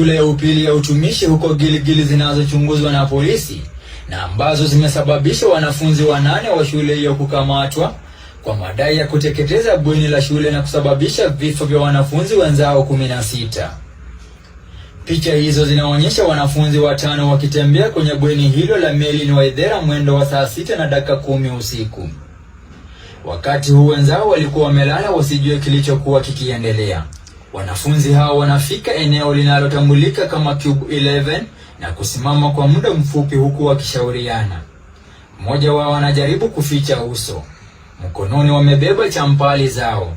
shule ya upili ya utumishi huko Gilgil zinazochunguzwa na polisi na ambazo zimesababisha wanafunzi 8 wa shule hiyo kukamatwa kwa madai ya kuteketeza bweni la shule na kusababisha vifo vya wanafunzi wenzao 16. Picha hizo zinaonyesha wanafunzi 5 wakitembea kwenye bweni hilo la Merlin Waithera mwendo wa saa 6:10 usiku. Wakati huu wenzao walikuwa wamelala wasijue kilichokuwa kikiendelea. Wanafunzi hao wanafika eneo linalotambulika kama Cube 11 na kusimama kwa muda mfupi huku wakishauriana. Mmoja wao anajaribu kuficha uso. Mkononi wamebeba champali zao.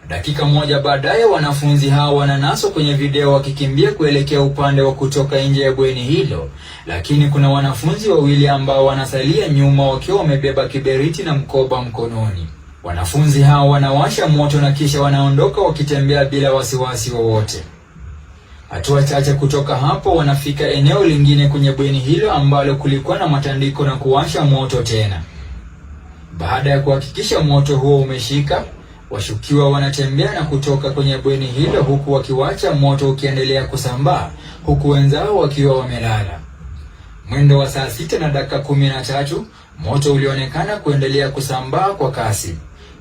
Dakika moja baadaye wanafunzi hao wananaswa kwenye video wakikimbia kuelekea upande wa kutoka nje ya bweni hilo, lakini kuna wanafunzi 2 ambao wanasalia nyuma wakiwa wamebeba kiberiti na mkoba mkononi. Wanafunzi hao wanawasha moto na kisha wanaondoka wakitembea bila wasiwasi wowote. Hatua chache kutoka hapo wanafika eneo lingine kwenye bweni hilo ambalo kulikuwa na matandiko na kuwasha moto tena. Baada ya kuhakikisha moto huo umeshika, washukiwa wanatembea na kutoka kwenye bweni hilo huku wakiwacha moto ukiendelea kusambaa huku wenzao wakiwa wamelala. Mwendo wa saa 6:13 moto ulionekana kuendelea kusambaa kwa kasi.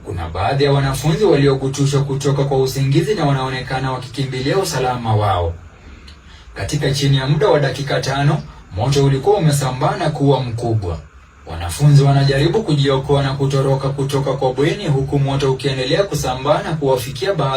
Kuna baadhi ya wanafunzi waliogutushwa kutoka kwa usingizi na wanaonekana wakikimbilia usalama wao. Katika chini ya muda wa dakika 5, moto ulikuwa umesambaa na kuwa mkubwa. Wanafunzi wanajaribu kujiokoa na kutoroka kutoka kwa bweni huku moto ukiendelea kusambaa na kuwafikia baadhi